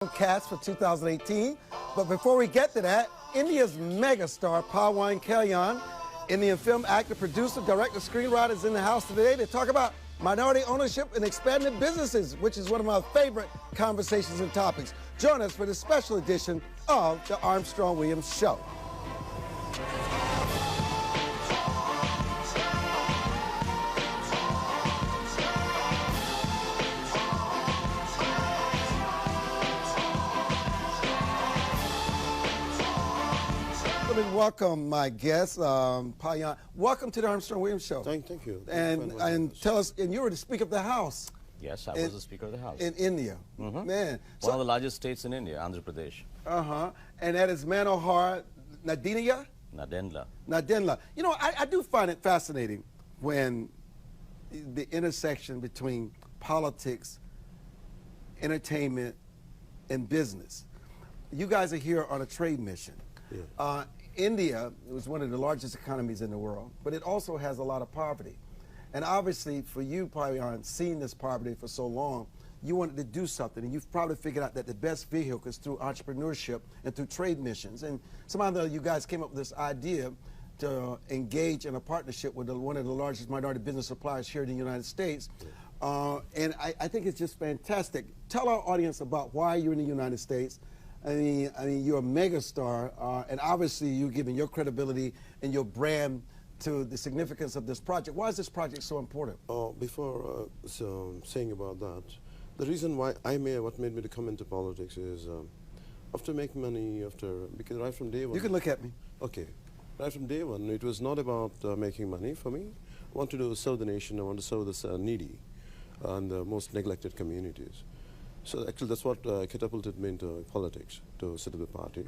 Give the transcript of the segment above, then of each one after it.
Cast for 2018. But before we get to that, India's megastar Pawan Kalyan, Indian film actor, producer, director, screenwriter, is in the house today to talk about minority ownership and expanded businesses, which is one of my favorite conversations and topics. Join us for this special edition of the Armstrong-Williams Show. Welcome, my guest, Pawan. Welcome to the Armstrong-Williams Show. Thank you. And tell us, and you were the Speaker of the House. Yes, I was the Speaker of the House. In India. Man. One of the largest states in India, Andhra Pradesh. And that is Manohar Nadenia? Nadella. You know, I do find it fascinating when the intersection between politics, entertainment, and business. You guys are here on a trade mission. Yeah. India was one of the largest economies in the world, but it also has a lot of poverty. And obviously, for you, Pawan, seeing this poverty for so long, you wanted to do something, and you've probably figured out that the best vehicle is through entrepreneurship and through trade missions. And somehow you guys came up with this idea to engage in a partnership with one of the largest minority business suppliers here in the United States. And I think it's just fantastic. Tell our audience about why you're in the United States. I mean, you're a megastar, and obviously you're giving your credibility and your brand to the significance of this project. Why is this project so important? Before saying about that, the reason why what made me to come into politics is after making money, because right from day one. You can look at me. Okay, right from day one, it was not about making money for me. I wanted to serve the nation. I want to serve the needy and the most neglected communities. So actually that's what catapulted me into politics, to set up the party.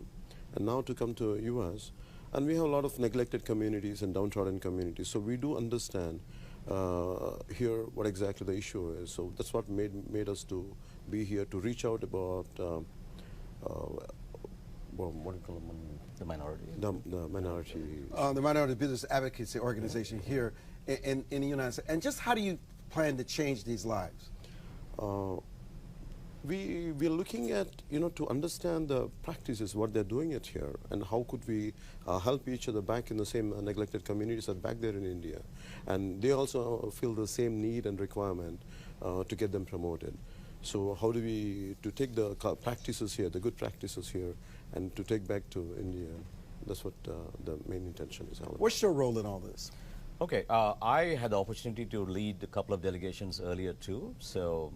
And now to come to US, and we have a lot of neglected communities and downtrodden communities, so we do understand here what exactly the issue is. So that's what made us to be here, to reach out about, what do you call them? The minority. The minority. The Minority Business Advocacy Organization here in the United States. And just how do you plan to change these lives? We're looking at, to understand the practices, what they're doing it here, and how could we help each other back in the same neglected communities that back there in India. And they also feel the same need and requirement to get them promoted. So how do we, to take the practices here, the good practices here, and to take back to India. That's what the main intention is. What's your role in all this? Okay, I had the opportunity to lead a couple of delegations earlier too. So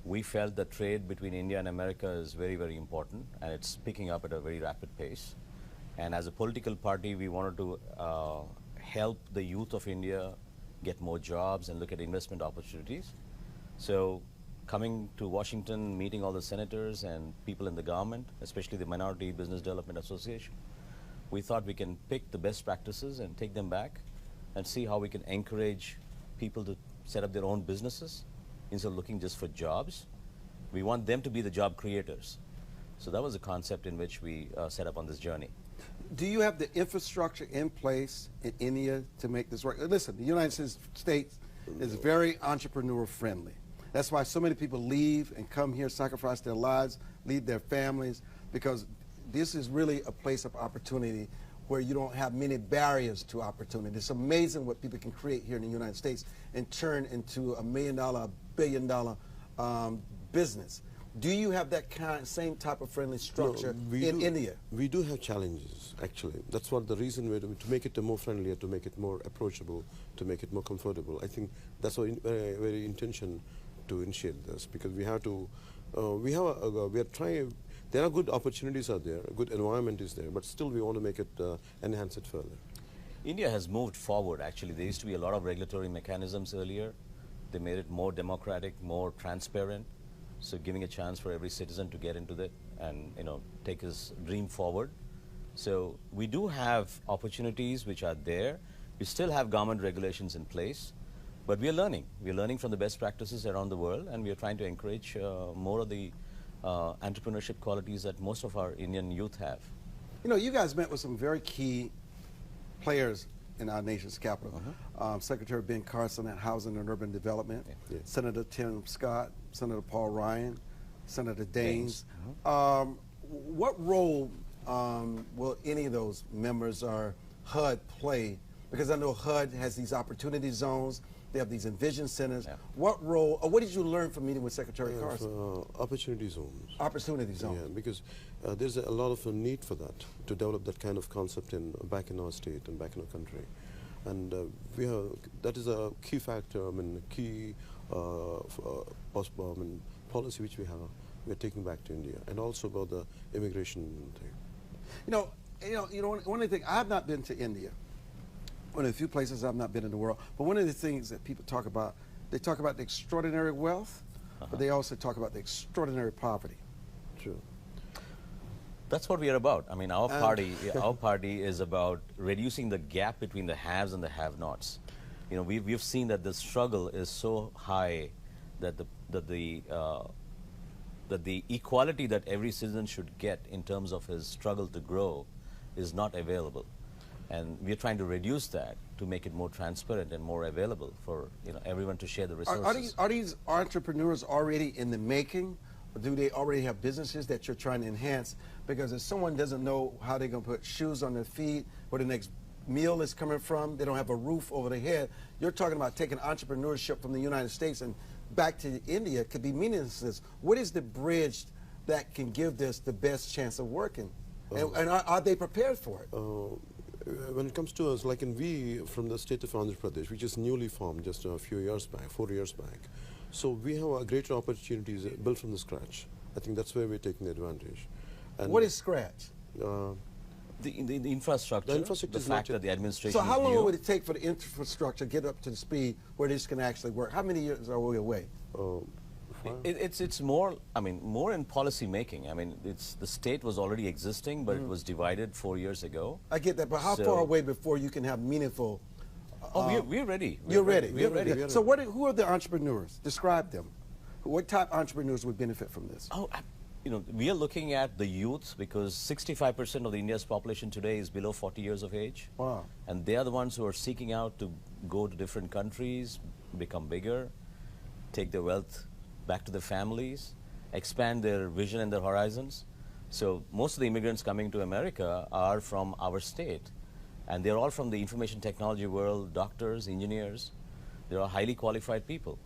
we felt that trade between India and America is very, very important, and it's picking up at a very rapid pace. And as a political party, we wanted to help the youth of India get more jobs and look at investment opportunities. So coming to Washington, meeting all the senators and people in the government, especially the Minority Business Development Association, we thought we can pick the best practices and take them back and see how we can encourage people to set up their own businesses instead of looking just for jobs. We want them to be the job creators. So that was the concept in which we set up on this journey. Do you have the infrastructure in place in India to make this work? Listen, the United States is very entrepreneur friendly. That's why so many people leave and come here, sacrifice their lives, leave their families, because this is really a place of opportunity where you don't have many barriers to opportunity. It's amazing what people can create here in the United States and turn into $1 million, $1 billion business. Do you have that same type of friendly structure in India? We do have challenges, actually. That's what the reason we're doing, to make it more friendlier, to make it more approachable, to make it more comfortable. I think that's our very intention to initiate this, because we have to, we are trying. There are good opportunities out there, a good environment is there, but still we want to make it, enhance it further. India has moved forward, actually. There used to be a lot of regulatory mechanisms earlier. They made it more democratic, more transparent, so giving a chance for every citizen to get into that and, take his dream forward. So we do have opportunities which are there. We still have government regulations in place, but we are learning. We are learning from the best practices around the world, and we are trying to encourage more of the entrepreneurship qualities that most of our Indian youth have. You guys met with some very key players in our nation's capital. Secretary Ben Carson at Housing and Urban Development, Senator Tim Scott, Senator Paul Ryan, Senator Daines. Daines. What role will any of those members or HUD play? Because I know HUD has these opportunity zones. They have these Envision centers. Yeah. What role, or what did you learn from meeting with Secretary Yeah, Carson? opportunity zones. Opportunity zones. Yeah, because there's a lot of need for that, to develop that kind of concept back in our state and back in our country. And that is a key factor, I mean, key policy which we're taking back to India, and also about the immigration thing. You know, one of the things, I've not been to India. One of the few places I've not been in the world. But one of the things that people talk about, they talk about the extraordinary wealth, but they also talk about the extraordinary poverty. True. That's what we are about. I mean, our party is about reducing the gap between the haves and the have-nots. You know, we've seen that the struggle is so high that the equality that every citizen should get in terms of his struggle to grow is not available. And we're trying to reduce that to make it more transparent and more available for everyone to share the resources. Are these entrepreneurs already in the making? Or do they already have businesses that you're trying to enhance? Because if someone doesn't know how they're going to put shoes on their feet, where the next meal is coming from, they don't have a roof over their head. You're talking about taking entrepreneurship from the United States and back to India could be meaningless. What is the bridge that can give this the best chance of working? And are they prepared for it? When it comes to us, like we from the state of Andhra Pradesh, which is newly formed just a few years back, 4 years back. So we have greater opportunities built from the scratch. I think that's where we're taking advantage. And what is scratch? The infrastructure, The infrastructure is fact not that the administration So how is long new. would it take for the infrastructure to get up to the speed where this can actually work? How many years are we away? It's more, I mean, more in policy making. I mean, the state was already existing, but it was divided 4 years ago. I get that, but how far away before you can have meaningful? We're ready. You're ready. We're ready. So who are the entrepreneurs? Describe them. What type of entrepreneurs would benefit from this? We are looking at the youth because 65% of the India's population today is below 40 years of age. Wow. And they are the ones who are seeking out to go to different countries, become bigger, take their wealth back to their families, expand their vision and their horizons. So most of the immigrants coming to America are from our state. And they're all from the information technology world, doctors, engineers. They're all highly qualified people.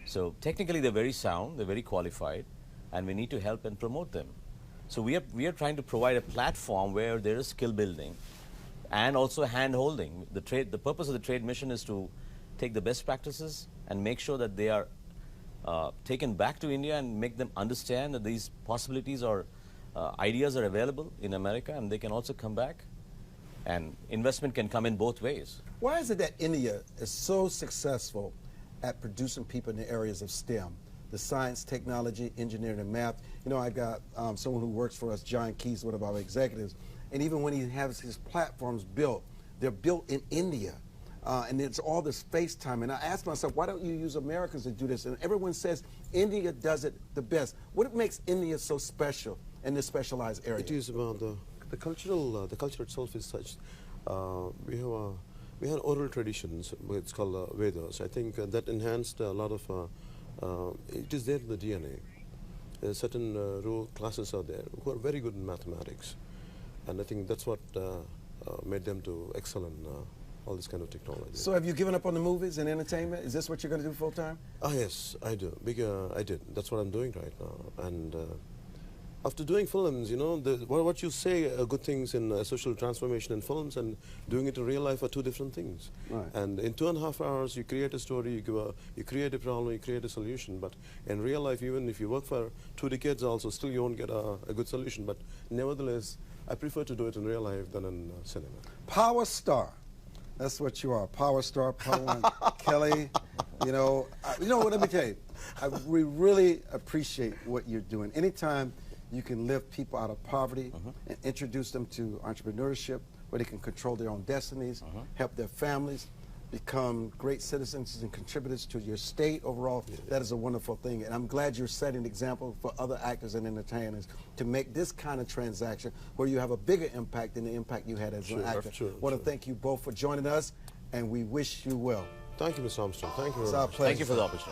So technically they're very sound, they're very qualified, and we need to help and promote them. So we are trying to provide a platform where there is skill building and also hand-holding. The purpose of the trade mission is to take the best practices and make sure that they are taken back to India and make them understand that these possibilities or ideas are available in America, and they can also come back. And investment can come in both ways. Why is it that India is so successful at producing people in the areas of STEM? The science, technology, engineering, and math. You know, I got someone who works for us, John Keys, one of our executives, and even when he has his platforms built, they're built in India. And it's all this FaceTime. And I asked myself, why don't you use Americans to do this? And everyone says India does it the best. What makes India so special in this specialized area? It is about the culture itself is such. We have oral traditions. It's called Vedas. I think that enhanced a lot of. It is there in the DNA. Certain rule classes are there who are very good in mathematics, and I think that's what made them to excel in all this kind of technology. So have you given up on the movies and entertainment? Is this what you're going to do full time? Yes, I do. I did. That's what I'm doing right now. And after doing films, you know, what you say good things in social transformation in films and doing it in real life are two different things. Right. And in 2.5 hours, you create a story, you create a problem, you create a solution. But in real life, even if you work for 2 decades also, still you won't get a good solution. But nevertheless, I prefer to do it in real life than in cinema. Power star. That's what you are, power star, Pawan Kelly. You know what? Let me tell you, we really appreciate what you're doing. Anytime you can lift people out of poverty and introduce them to entrepreneurship, where they can control their own destinies, help their families, become great citizens and contributors to your state overall. Yeah. That is a wonderful thing. And I'm glad you're setting an example for other actors and entertainers to make this kind of transaction where you have a bigger impact than the impact you had as an actor. I want to thank you both for joining us, and we wish you well. Thank you, Ms. Armstrong. Thank you very much. It's our pleasure. Thank you for the opportunity.